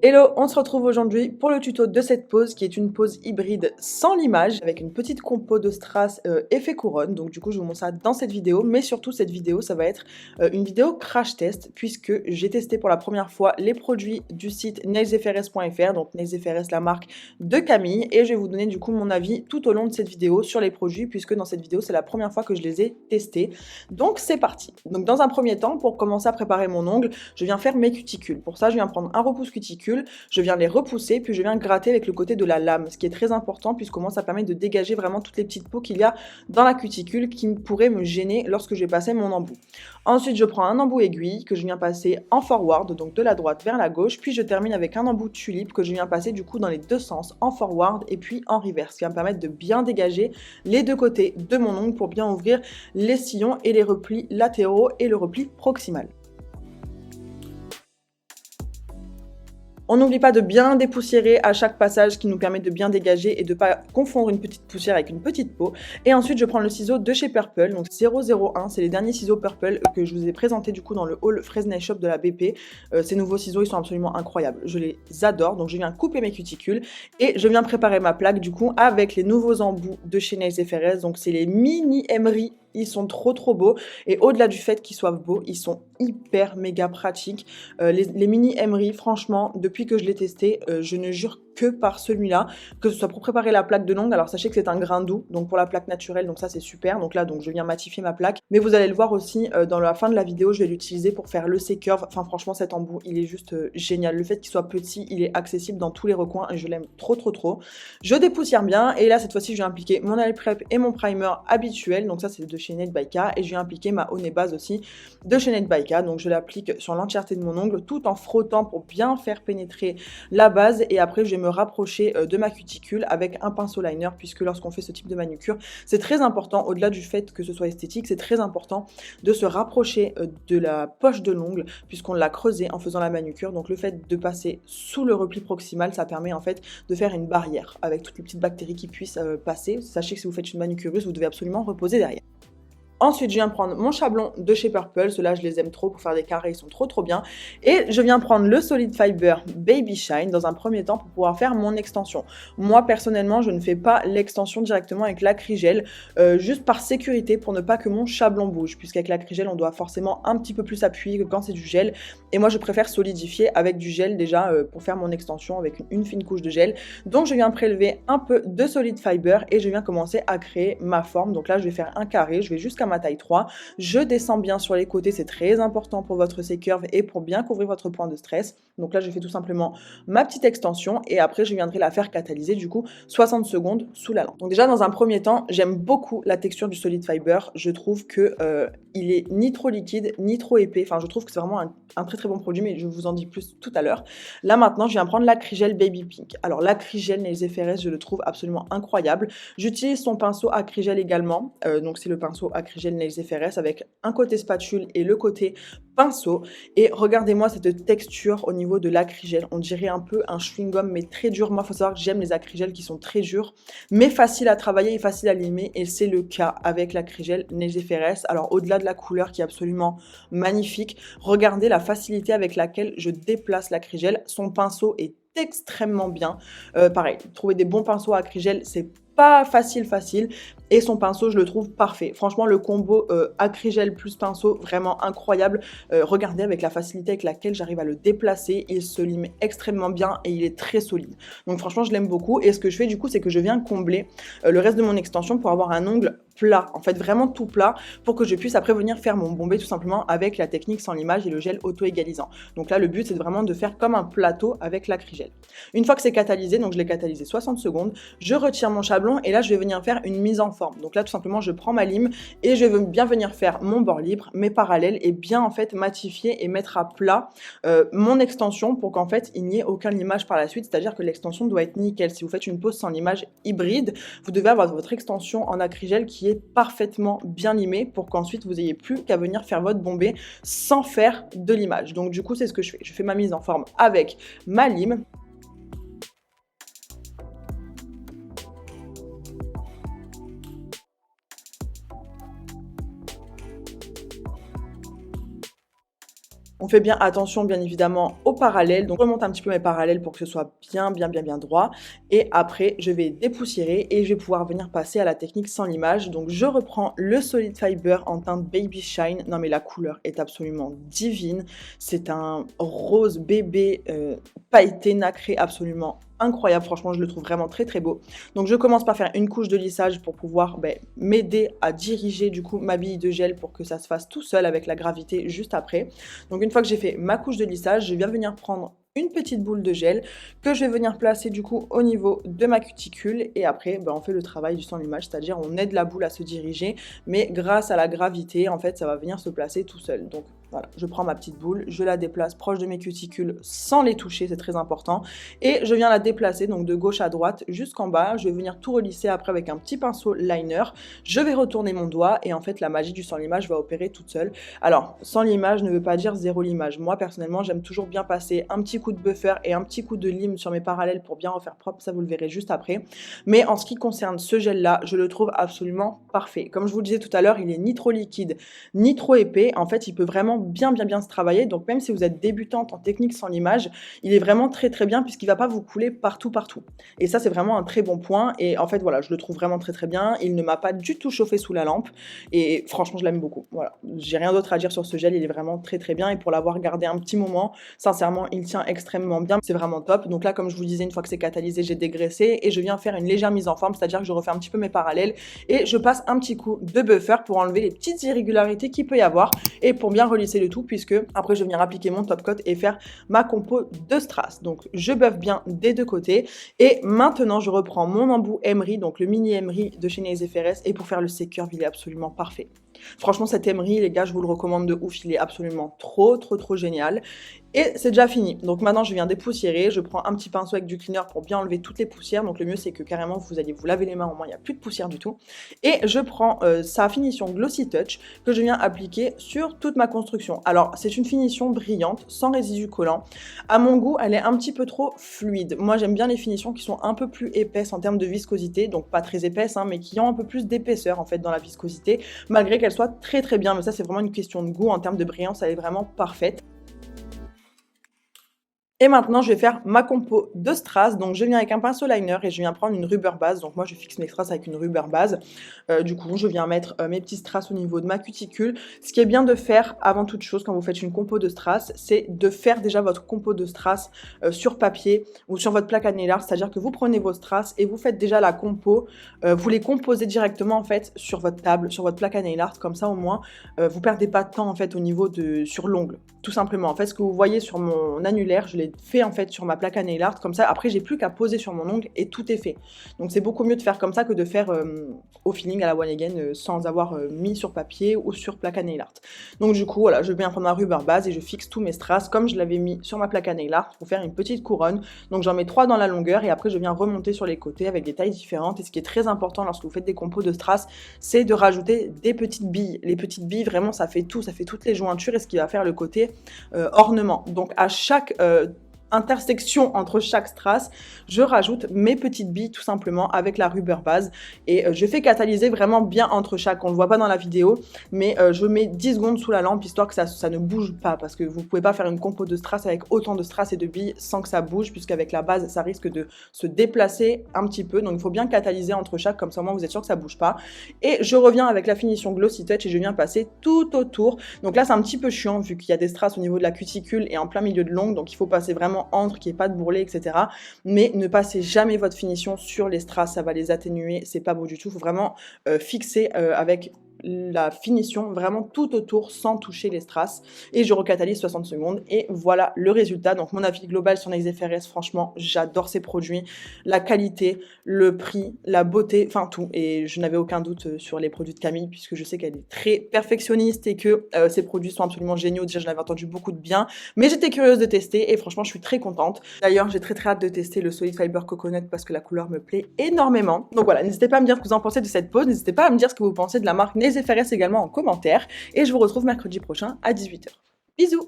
Hello, on se retrouve aujourd'hui pour le tuto de cette pose qui est une pose hybride sans limage avec une petite compo de strass effet couronne. Donc du coup, je vous montre ça dans cette vidéo, mais surtout cette vidéo, ça va être une vidéo crash test puisque j'ai testé pour la première fois les produits du site nailsfrs.fr, donc nailsfrs, la marque de Camille, et je vais vous donner du coup mon avis tout au long de cette vidéo sur les produits puisque dans cette vidéo, c'est la première fois que je les ai testés. Donc c'est parti. Donc dans un premier temps, pour commencer à préparer mon ongle, je viens faire mes cuticules. Pour ça, je viens prendre un repousse cuticule, je viens les repousser, puis je viens gratter avec le côté de la lame, ce qui est très important puisqu'au moins ça permet de dégager vraiment toutes les petites peaux qu'il y a dans la cuticule qui pourraient me gêner lorsque je vais passer mon embout. Ensuite, je prends un embout aiguille que je viens passer en forward, donc de la droite vers la gauche, puis je termine avec un embout tulipe que je viens passer du coup dans les deux sens, en forward et puis en reverse, ce qui va me permettre de bien dégager les deux côtés de mon ongle pour bien ouvrir les sillons et les replis latéraux et le repli proximal. On n'oublie pas de bien dépoussiérer à chaque passage qui nous permet de bien dégager et de ne pas confondre une petite poussière avec une petite peau. Et ensuite, je prends le ciseau de chez Purple, donc 001, c'est les derniers ciseaux Purple que je vous ai présentés du coup dans le haul Fresnel Shop de la BP. Ces nouveaux ciseaux, ils sont absolument incroyables. Je les adore, donc je viens couper mes cuticules et je viens préparer ma plaque du coup avec les nouveaux embouts de chez Nails FRS. Donc c'est les mini Emery. Ils sont trop beaux et au-delà du fait qu'ils soient beaux, ils sont hyper méga pratiques. Les mini Emery, franchement, depuis que je l'ai testé, je ne jure que par celui-là, que ce soit pour préparer la plaque de l'ongle. Alors sachez que c'est un grain doux, donc pour la plaque naturelle, donc ça c'est super. Donc là, donc je viens matifier ma plaque, mais vous allez le voir aussi dans la fin de la vidéo, je vais l'utiliser pour faire le C-curve. Enfin franchement, cet embout, il est juste génial. Le fait qu'il soit petit, il est accessible dans tous les recoins et je l'aime trop. Je dépoussière bien et là cette fois-ci, je vais appliquer mon nail prep et mon primer habituel. Donc ça c'est de chez Nail by K et je vais appliquer ma honey base aussi de chez Nail by K. Donc je l'applique sur l'entièreté de mon ongle tout en frottant pour bien faire pénétrer la base et après je vais me rapprocher de ma cuticule avec un pinceau liner puisque lorsqu'on fait ce type de manucure, c'est très important, au-delà du fait que ce soit esthétique, c'est très important de se rapprocher de la poche de l'ongle puisqu'on l'a creusé en faisant la manucure. Donc le fait de passer sous le repli proximal, ça permet en fait de faire une barrière avec toutes les petites bactéries qui puissent passer. Sachez que si vous faites une manucure russe, vous devez absolument reposer derrière. Ensuite, je viens prendre mon chablon de chez Purple. Ceux-là, je les aime trop pour faire des carrés, ils sont trop bien. Et je viens prendre le Solid Fiber Baby Shine dans un premier temps pour pouvoir faire mon extension. Moi, personnellement, je ne fais pas l'extension directement avec l'acrygel, juste par sécurité pour ne pas que mon chablon bouge, puisqu'avec l'acrygel, on doit forcément un petit peu plus appuyer que quand c'est du gel. Et moi, je préfère solidifier avec du gel déjà pour faire mon extension avec une fine couche de gel. Donc, je viens prélever un peu de Solid Fiber et je viens commencer à créer ma forme. Donc là, je vais faire un carré, je vais jusqu'à ma taille 3. Je descends bien sur les côtés, c'est très important pour votre C-curve et pour bien couvrir votre point de stress. Donc là, je fais tout simplement ma petite extension et après, je viendrai la faire catalyser du coup 60 secondes sous la lampe. Donc déjà, dans un premier temps, j'aime beaucoup la texture du Solid Fiber. Je trouve que il est ni trop liquide, ni trop épais. Enfin, je trouve que c'est vraiment un très bon produit, mais je vous en dis plus tout à l'heure. Là, maintenant, je viens prendre l'acrygel Baby Pink. Alors, l'acrygel Nails FRS, je le trouve absolument incroyable. J'utilise son pinceau acrygel également. Donc, c'est le pinceau acrygel Nails FRS avec un côté spatule et le côté pinceau. Et regardez-moi cette texture au niveau de l'acrygel. On dirait un peu un chewing-gum, mais très dur. Moi, il faut savoir que j'aime les acrygels qui sont très durs, mais faciles à travailler et faciles à limer. Et c'est le cas avec l'acrygel Nails FRS. Alors, au-delà de la couleur qui est absolument magnifique, regardez la facilité avec laquelle je déplace l'acrygel. Son pinceau est extrêmement bien. Pareil, trouver des bons pinceaux à acrygel, c'est pas facile et son pinceau je le trouve parfait. Franchement le combo acrygel plus pinceau vraiment incroyable. Regardez avec la facilité avec laquelle j'arrive à le déplacer, il se lime extrêmement bien et il est très solide. Donc franchement je l'aime beaucoup et ce que je fais du coup c'est que je viens combler le reste de mon extension pour avoir un ongle plat, en fait vraiment tout plat pour que je puisse après venir faire mon bombé tout simplement avec la technique sans limage et le gel auto-égalisant. Donc là le but c'est vraiment de faire comme un plateau avec l'acrygel. Une fois que c'est catalysé, donc je l'ai catalysé 60 secondes, je retire mon chablon et là je vais venir faire une mise en forme. Donc là tout simplement je prends ma lime et je vais bien venir faire mon bord libre, mes parallèles et bien en fait matifier et mettre à plat mon extension pour qu'en fait il n'y ait aucun limage par la suite, c'est-à-dire que l'extension doit être nickel. Si vous faites une pose sans limage hybride, vous devez avoir votre extension en acrygel qui est parfaitement bien limée pour qu'ensuite vous ayez plus qu'à venir faire votre bombé sans faire de limage. Donc du coup c'est ce que je fais. Je fais ma mise en forme avec ma lime. On fait bien attention, bien évidemment, aux parallèles. Donc, je remonte un petit peu mes parallèles pour que ce soit bien droit. Et après, je vais dépoussiérer et je vais pouvoir venir passer à la technique sans limage. Donc, je reprends le Solid Fiber en teinte Baby Shine. Non, mais la couleur est absolument divine. C'est un rose bébé pailleté, nacré, absolument incroyable. Franchement, je le trouve vraiment très beau. Donc, je commence par faire une couche de lissage pour pouvoir m'aider à diriger du coup ma bille de gel pour que ça se fasse tout seul avec la gravité juste après. Donc, une fois que j'ai fait ma couche de lissage, je viens venir prendre une petite boule de gel que je vais venir placer du coup au niveau de ma cuticule et après on fait le travail du sans limage, c'est-à-dire on aide la boule à se diriger, mais grâce à la gravité en fait ça va venir se placer tout seul. Donc voilà, je prends ma petite boule, je la déplace proche de mes cuticules sans les toucher, c'est très important, et je viens la déplacer donc de gauche à droite jusqu'en bas. Je vais venir tout relisser après avec un petit pinceau liner, je vais retourner mon doigt et en fait la magie du sans limage va opérer toute seule. Alors sans limage ne veut pas dire zéro limage, moi personnellement j'aime toujours bien passer un petit coup de buffer et un petit coup de lime sur mes parallèles pour bien refaire propre, ça vous le verrez juste après. Mais en ce qui concerne ce gel là, je le trouve absolument parfait. Comme je vous le disais tout à l'heure, il est ni trop liquide ni trop épais, en fait il peut vraiment bien se travailler. Donc même si vous êtes débutante en technique sans limage, il est vraiment très bien puisqu'il va pas vous couler partout. Et ça c'est vraiment un très bon point et en fait voilà, je le trouve vraiment très bien. Il ne m'a pas du tout chauffé sous la lampe et franchement je l'aime beaucoup. Voilà, j'ai rien d'autre à dire sur ce gel, il est vraiment très bien et pour l'avoir gardé un petit moment, sincèrement il tient extrêmement bien, c'est vraiment top. Donc là comme je vous disais, une fois que c'est catalysé, j'ai dégraissé et je viens faire une légère mise en forme, c'est-à-dire que je refais un petit peu mes parallèles et je passe un petit coup de buffer pour enlever les petites irrégularités qu'il peut y avoir et pour bien relisser le tout, puisque après je vais venir appliquer mon top coat et faire ma compo de strass. Donc je buffe bien des deux côtés et maintenant je reprends mon embout emery, donc le mini emery de chez Nez FRS, et pour faire le C-curve il est absolument parfait. Franchement cet emery les gars, je vous le recommande de ouf, il est absolument trop génial. Et c'est déjà fini. Donc maintenant je viens dépoussiérer, je prends un petit pinceau avec du cleaner pour bien enlever toutes les poussières. Donc le mieux c'est que carrément vous allez vous laver les mains, au moins il n'y a plus de poussière du tout. Et je prends sa finition Glossy Touch que je viens appliquer sur toute ma construction. Alors c'est une finition brillante, sans résidus collants. À mon goût elle est un petit peu trop fluide. Moi j'aime bien les finitions qui sont un peu plus épaisses en termes de viscosité, donc pas très épaisses mais qui ont un peu plus d'épaisseur en fait dans la viscosité, malgré qu'elle soit très bien. Mais ça c'est vraiment une question de goût, en termes de brillance elle est vraiment parfaite. Et maintenant, je vais faire ma compo de strass. Donc, je viens avec un pinceau liner et je viens prendre une rubber base. Donc, moi, je fixe mes strass avec une rubber base. Du coup, je viens mettre mes petits strass au niveau de ma cuticule. Ce qui est bien de faire, avant toute chose, quand vous faites une compo de strass, c'est de faire déjà votre compo de strass sur papier ou sur votre plaque à nail art. C'est-à-dire que vous prenez vos strass et vous faites déjà la compo. Vous les composez directement, en fait, sur votre table, sur votre plaque à nail art. Comme ça, au moins, vous perdez pas de temps, en fait, au niveau de... sur l'ongle. Tout simplement. En fait, ce que vous voyez sur mon annulaire, je l'ai fait en fait sur ma plaque à nail art, comme ça après j'ai plus qu'à poser sur mon ongle et tout est fait. Donc c'est beaucoup mieux de faire comme ça que de faire au feeling à la one again sans avoir mis sur papier ou sur plaque à nail art. Donc du coup voilà, je viens prendre ma rubber base et je fixe tous mes strass comme je l'avais mis sur ma plaque à nail art pour faire une petite couronne. Donc j'en mets 3 dans la longueur et après je viens remonter sur les côtés avec des tailles différentes. Et ce qui est très important lorsque vous faites des compos de strass, c'est de rajouter des petites billes. Les petites billes vraiment ça fait tout, ça fait toutes les jointures et ce qui va faire le côté ornement. Donc à chaque intersection entre chaque strass, je rajoute mes petites billes tout simplement avec la rubber base et je fais catalyser vraiment bien entre chaque, on le voit pas dans la vidéo mais je mets 10 secondes sous la lampe histoire que ça ne bouge pas parce que vous pouvez pas faire une compo de strass avec autant de strass et de billes sans que ça bouge puisqu'avec la base ça risque de se déplacer un petit peu, donc il faut bien catalyser entre chaque, comme ça au moins vous êtes sûr que ça bouge pas. Et je reviens avec la finition Glossy Touch et je viens passer tout autour. Donc là c'est un petit peu chiant vu qu'il y a des strass au niveau de la cuticule et en plein milieu de l'ongle, donc il faut passer vraiment entre, qu'il n'y ait pas de bourrelet, etc. Mais ne passez jamais votre finition sur les strass, ça va les atténuer, c'est pas beau du tout. Il faut vraiment fixer avec la finition vraiment tout autour sans toucher les strass et je recatalyse 60 secondes et voilà le résultat. Donc mon avis global sur Nez FRS, franchement j'adore ces produits, la qualité, le prix, la beauté, enfin tout, et je n'avais aucun doute sur les produits de Camille puisque je sais qu'elle est très perfectionniste et que ces produits sont absolument géniaux. Déjà je l'avais entendu beaucoup de bien mais j'étais curieuse de tester et franchement je suis très contente. D'ailleurs j'ai très hâte de tester le Solid Fiber Coconut parce que la couleur me plaît énormément. Donc voilà, n'hésitez pas à me dire ce que vous en pensez de cette pause, n'hésitez pas à me dire ce que vous pensez de la marque Nez FRS également en commentaire et je vous retrouve mercredi prochain à 18h. Bisous!